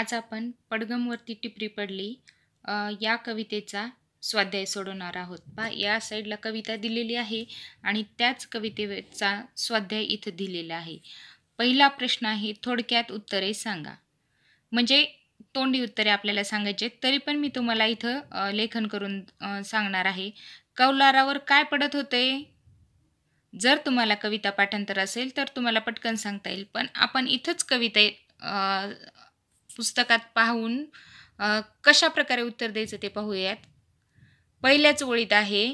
आज आपण पडगमवरती टिपरी पडली या कवितेचा स्वाध्याय सोडवणार आहोत. या साईडला कविता दिलेली आहे आणि त्याच कवितेचा स्वाध्याय इथं दिलेला आहे. पहिला प्रश्न आहे, थोडक्यात उत्तरे सांगा. म्हणजे तोंडी उत्तरे आपल्याला सांगायचे, तरी पण मी तुम्हाला इथं लेखन करून सांगणार आहे. कौलारावर काय पडत होते? जर तुम्हाला कविता पाठांतर असेल तर तुम्हाला पटकन सांगता येईल, पण आपण इथंच कविता पुस्तकात पाहून कशा प्रकारे उत्तर द्यायचं ते पाहूयात. पहिल्याच ओळीत आहे,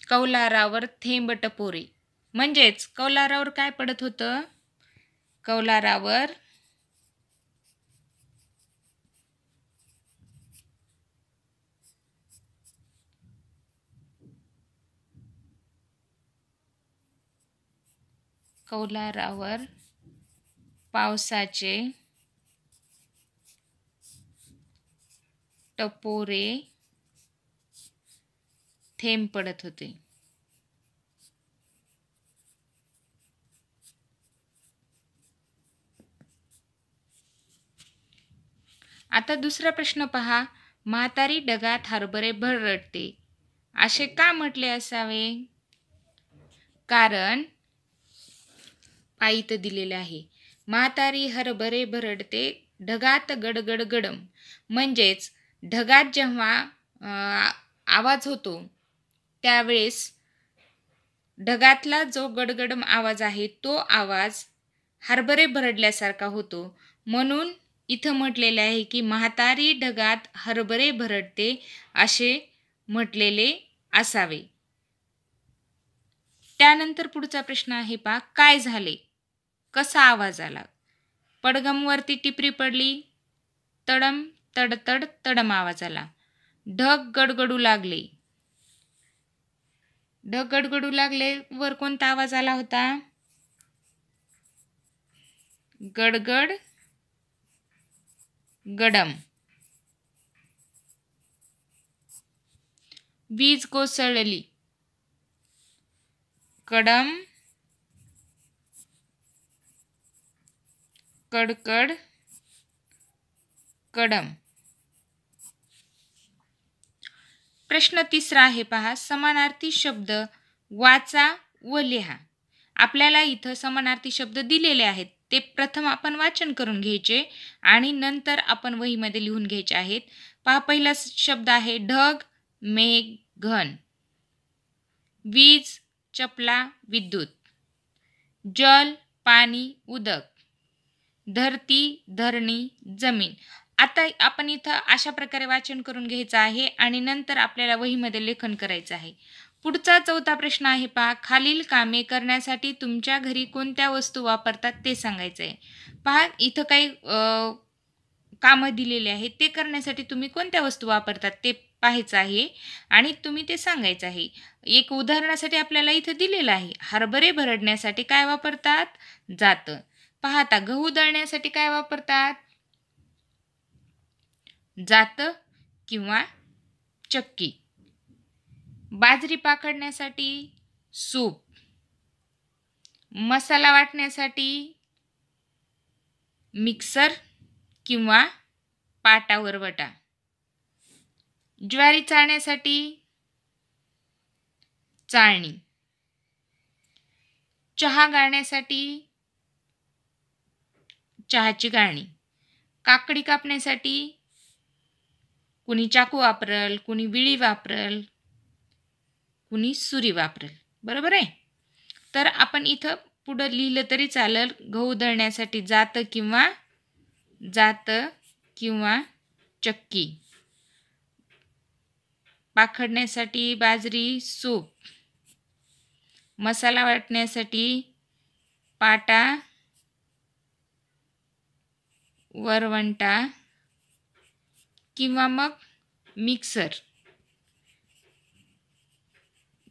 कौलारावर थेंब टपोरे. म्हणजेच कौलारावर काय पडत होतं? कौलारावर पावसाचे टपोरे थेंब पडत होते. आता दुसरा प्रश्न पहा, म्हातारी ढगात हरभरे भरडते, असे का म्हटले असावे? कारण इथं दिलेले आहे, म्हातारी हरभरे भरडते ढगात गडगड गडम. म्हणजेच ढगात जेव्हा आवाज होतो त्यावेळेस ढगातला जो गडगडम आवाज आहे तो आवाज हरभरे भरडल्यासारखा होतो. म्हणून इथं म्हटलेले आहे की म्हातारी ढगात हरभरे भरडते असे म्हटलेले असावे. त्यानंतर पुढचा प्रश्न आहे, काय झाले? कसा आवाज आला? पडगमवरती टिपरी पडली, तडम तडतड तडम आवाज आला. ढग गडगडू लागले. ढग गडगडू लागले वर कोणता आवाज आला होता? गडगड गडम. वीज कोसळली, कडम कडकड कडम. प्रश्न तिसरा आहे, समानार्थी शब्द वाचा व लिहा. आपल्याला इथं समानार्थी शब्द दिलेले आहेत, ते प्रथम आपण वाचन करून घ्यायचे आणि नंतर आपण वहीमध्ये लिहून घ्यायचे आहेत. पहिला शब्द आहे ढग, मेघ, घन. वीज, चपला, विद्युत. जल, पाणी, उदक. धरती, धरणी, जमीन. आता आपण इथं अशा प्रकारे वाचन करून घ्यायचं आहे आणि नंतर आपल्याला वहीमध्ये लेखन करायचं आहे. पुढचा चौथा प्रश्न आहे, खालील कामे करण्यासाठी तुमच्या घरी कोणत्या वस्तू वापरतात ते सांगायचं आहे. इथं काही कामं दिलेले आहेत, ते करण्यासाठी तुम्ही कोणत्या वस्तू वापरतात ते पाहायचं आहे आणि तुम्ही ते सांगायचं आहे. एक उदाहरणासाठी आपल्याला इथं दिलेलं आहे, हरभरे भरडण्यासाठी काय वापरतात? जातं. आता गहू दळण्यासाठी काय वापरतात? जातं किंवा चक्की. बाजरी पाकडण्यासाठी सूप. मसाला वाटण्यासाठी मिक्सर किंवा पाटावर वटा. ज्वारी चाळण्यासाठी चाळणी. चहा गाळण्यासाठी चहाची गाळणी. काकडी कापण्यासाठी कुणी चाकू वापरल, कुणी विळी वापरल, कुणी सुरी वापरल. बरोबर आहे? तर आपण इथं पुढं लिहिलं तरी चालेल. गहू दळण्यासाठी जातं किंवा चक्की. पाखडण्यासाठी बाजरी, सूप. मसाला वाटण्यासाठी पाटा, वरवंटा किंवा मग मिक्सर,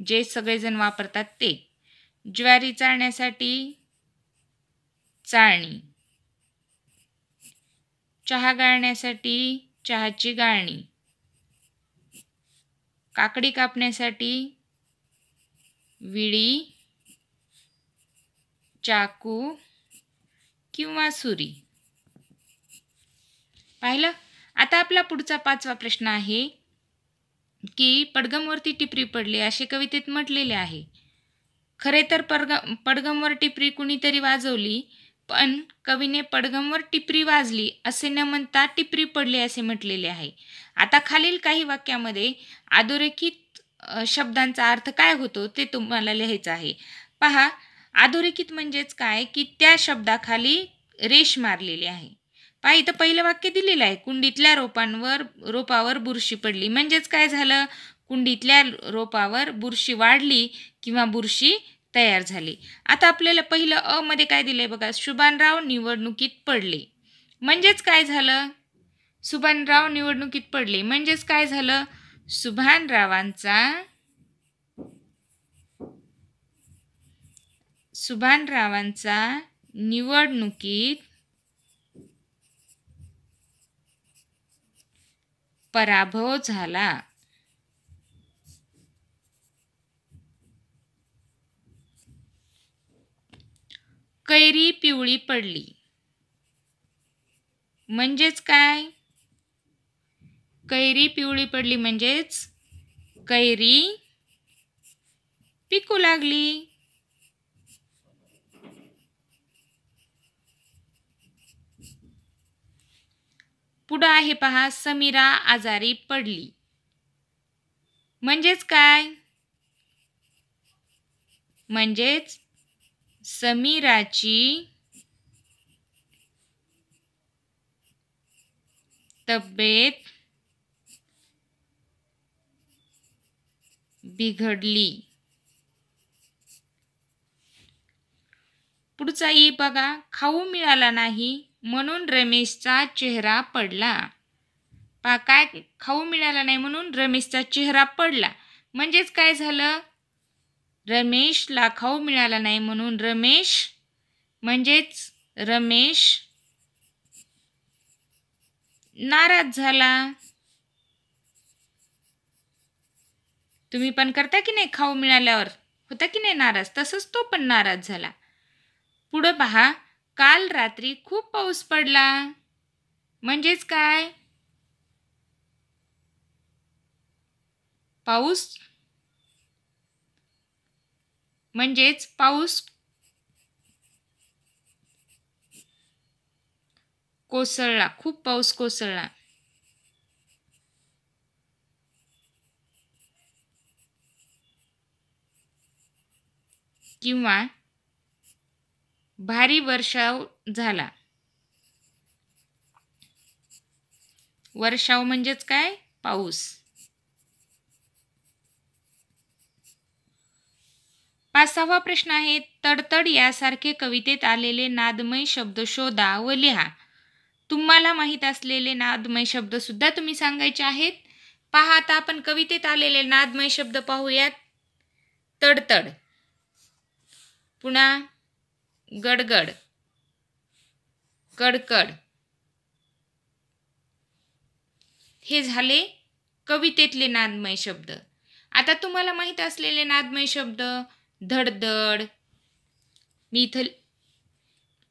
जे सगळेजण वापरतात ते. ज्वारी चाळण्यासाठी चाळणी. चहा गाळण्यासाठी चहाची गाळणी. काकडी कापण्यासाठी विळी, चाकू किंवा सुरी. पाहिलं. आता आपला पुढचा 5वा प्रश्न आहे की पडगमवरती टिपरी पडली असे कवितेत म्हटलेले आहे. खरे तर पडगमवर टिपरी कुणीतरी वाजवली, पण कवीने पडगमवर टिपरी वाजली असे न म्हणता टिपरी पडली असे म्हटलेले आहे. आता खालील काही वाक्यामध्ये अधोरेखित शब्दांचा अर्थ काय होतो ते तुम्हाला लिहायचं आहे. पहा, अधोरेखित म्हणजेच काय की त्या शब्दाखाली रेष मारलेली आहे. पहा, इथं पहिलं वाक्य दिलेलं आहे, कुंडीतल्या रोपावर बुरशी पडली. म्हणजेच काय झालं, कुंडीतल्या रोपावर बुरशी वाढली किंवा बुरशी तयार झाली. आता आपल्याला पहिलं अ मध्ये काय दिलंय बघा, सुभानराव निवडणुकीत पडले. म्हणजेच काय झालं, सुभानराव निवडणुकीत पडले म्हणजेच काय झालं, सुभानरावांचा निवडणुकीत पराभव झाला. कैरी पिवळी पडली. म्हणजेच काय, कैरी पिवळी पडली म्हणजेच कैरी पिकू लागली. पुढं आहे पहा, समीरा आजारी पडली. म्हणजेच काय, म्हणजेच समीराची तब्येत बिघडली. पुढचा ई बघा, खाऊ मिळाला नाही म्हणून रमेशचा चेहरा पडला. पहा, काय, खाऊ मिळाला नाही म्हणून रमेशचा चेहरा पडला. म्हणजेच काय झालं, रमेशला खाऊ मिळाला नाही म्हणून रमेश नाराज झाला. तुम्ही पण करता की नाही, खाऊ मिळाल्यावर होता की नाही नाराज, तसंच तो पण नाराज झाला. पुढं पहा, काल रात्री खूप पाऊस पडला. म्हणजेच काय, पाऊस कोसळला, खूप पाऊस कोसळला. किंवा भारी वर्षाव झाला. वर्षाव म्हणजेच काय, पाऊस. 5वा प्रश्न आहे, तडतड यासारखे कवितेत आलेले नादमय शब्द शोधा व लिहा. तुम्हाला माहीत असलेले नादमय शब्द सुद्धा तुम्ही सांगायचे आहेत. पहा, आता आपण कवितेत आलेले नादमय शब्द पाहूयात. तडतड, पुन्हा गडगड, कडकड, हे झाले कवितेतले नादमय शब्द. आता तुम्हाला माहीत असलेले नादमय शब्द, धडधड, मी इथं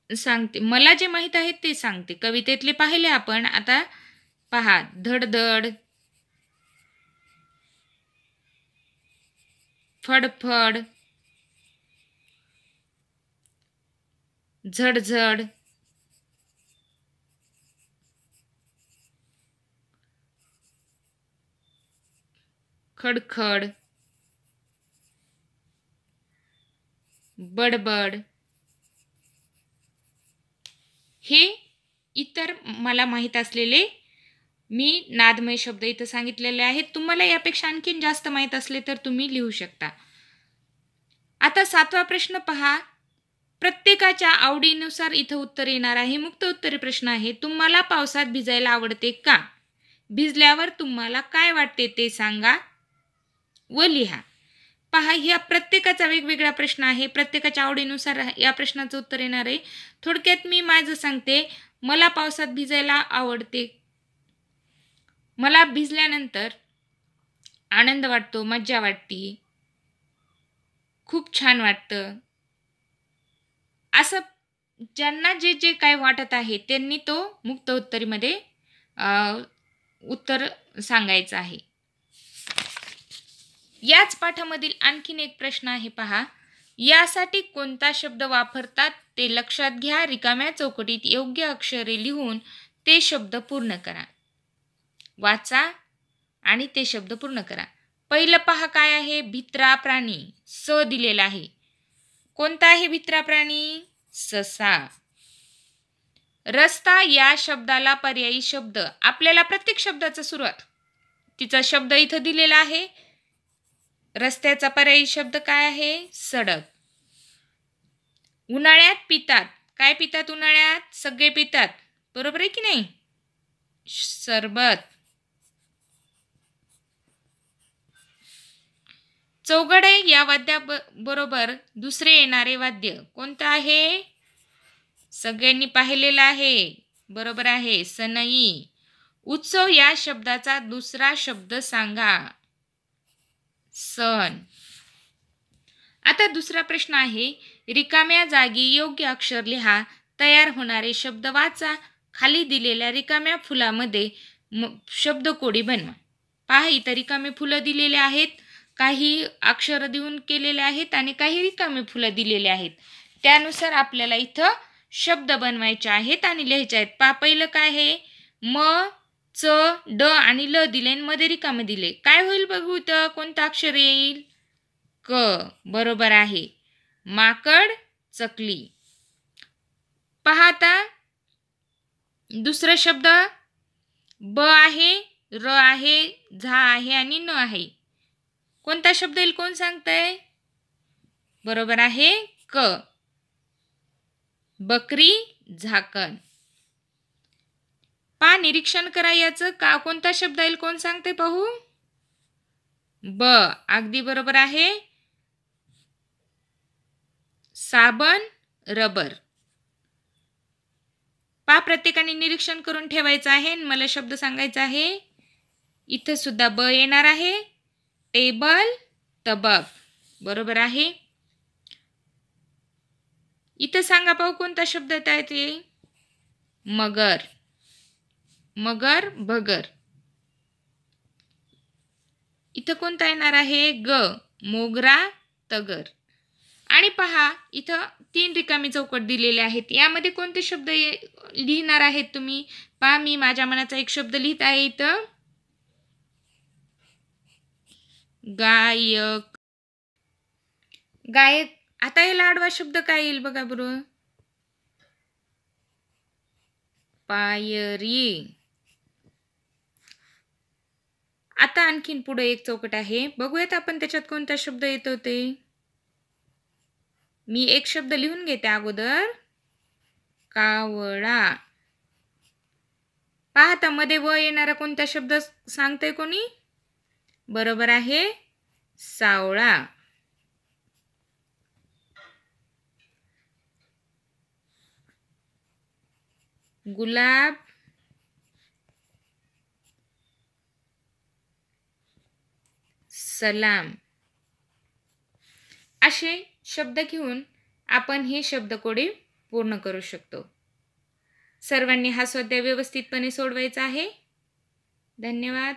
सांगते, मला जे माहीत आहेत ते सांगते. कवितेतले पाहिले आपण. आता पहा, धडधड, फडफड, झडझड, खडखड, बडबड, हे इतर मला माहीत असलेले मी नादमय शब्द इथं सांगितलेले आहेत. तुम्हाला यापेक्षा आणखीन जास्त माहीत असले तर तुम्ही लिहू शकता. आता 7वा प्रश्न पहा, प्रत्येकाच्या आवडीनुसार इथं उत्तर येणार आहे. मुक्त उत्तरी प्रश्न आहे. तुम्हाला पावसात भिजायला आवडते का? भिजल्यावर तुम्हाला काय वाटते ते सांगा व लिहा. पहा, ह्या प्रत्येकाचा वेगवेगळा प्रश्न आहे. प्रत्येकाच्या आवडीनुसार या प्रश्नाचं उत्तर येणार आहे. थोडक्यात मी माझं सांगते. मला पावसात भिजायला आवडते. मला भिजल्यानंतर आनंद वाटतो, मज्जा वाटते, खूप छान वाटतं. असं ज्यांना जे जे काय वाटत आहे त्यांनी तो मुक्त उत्तरीमध्ये उत्तर सांगायचं आहे. याच पाठामधील आणखीन एक प्रश्न आहे पहा. यासाठी कोणता शब्द वापरतात ते लक्षात घ्या. रिकाम्या चौकटीत योग्य अक्षरे लिहून ते शब्द पूर्ण करा. वाचा आणि ते शब्द पूर्ण करा. पहिलं पहा काय आहे. भित्रा प्राणी स दिलेला आहे. कोणता आहे भित्रा प्राणी? ससा. रस्ता या शब्दाला पर्यायी शब्द. आपल्याला प्रत्येक शब्दाचा सुरुवात तिचा शब्द इथं दिलेला आहे. रस्त्याचा पर्यायी शब्द काय आहे? सडक. उन्हाळ्यात पितात. काय पितात उन्हाळ्यात? सगळे पितात. बरोबर आहे की नाही? सरबत. चौघडे या वाद्याबरोबर दुसरे येणारे वाद्य कोणतं आहे? सगळ्यांनी पाहिलेलं आहे. बरोबर आहे. सनई. उत्सव या शब्दाचा दुसरा शब्द सांगा. सण. आता दुसरा प्रश्न आहे. रिकाम्या जागी योग्य अक्षर लिहा. तयार होणारे शब्द वाचा. खाली दिलेल्या रिकाम्या फुलामध्ये शब्दकोडी बनवा. पहा इथं रिकामे फुलं दिलेले आहेत. काही अक्षर देऊन केलेले आहेत आणि काही रिकामे फुलं दिलेले आहेत. त्यानुसार आपल्याला इथं शब्द बनवायचे आहेत आणि लिहायचे आहेत. पहा पहिलं काय आहे? म, च, ड आणि ल दिले आणि मध्ये रिकामे दिले. काय होईल बघू इथं? कोणतं अक्षर येईल? क. बरोबर आहे. माकड, चकली. पहा आता दुसरा शब्द ब आहे, र आहे, झा आहे आणि न आहे. कोणता शब्द येईल? कोण सांगतंय? बरोबर आहे. क. बकरी, झाकण. पहा निरीक्षण करा याचं. का कोणता शब्द येईल? कोण सांगते पाहू? ब. अगदी बरोबर आहे. साबण, रबर. पहा प्रत्येकाने निरीक्षण करून ठेवायचं आहे. मला शब्द सांगायचा आहे. इथं सुद्धा ब येणार आहे. टेबल, तबक. बरोबर आहे. इथं सांगा पाहू कोणता शब्द येत आहे ते? मगर. मगर, भगर. इथं कोणता येणार आहे? ग. मोगरा, तगर. आणि पहा इथं 3 रिकामी चौकट दिलेले आहेत. यामध्ये कोणते शब्द लिहिणार आहेत तुम्ही? पहा मी माझ्या मनाचा एक शब्द लिहित आहे इथं. गायक. गायक. आता याला आडवा शब्द काय येईल बघा बरं? पायरी. आता आणखीन पुढे एक चौकट आहे. बघूयात आपण त्याच्यात कोणता शब्द येतो ते. मी एक शब्द लिहून घेते अगोदर. कावळा. पहा आता मध्ये व येणारा कोणता शब्द सांगते कोणी? बरोबर आहे. सावळा. गुलाब. सलाम. असे शब्द घेऊन आपण हे शब्दकोडी पूर्ण करू शकतो. सर्वांनी हा स्वाध्याय व्यवस्थितपणे सोडवायचा आहे. धन्यवाद.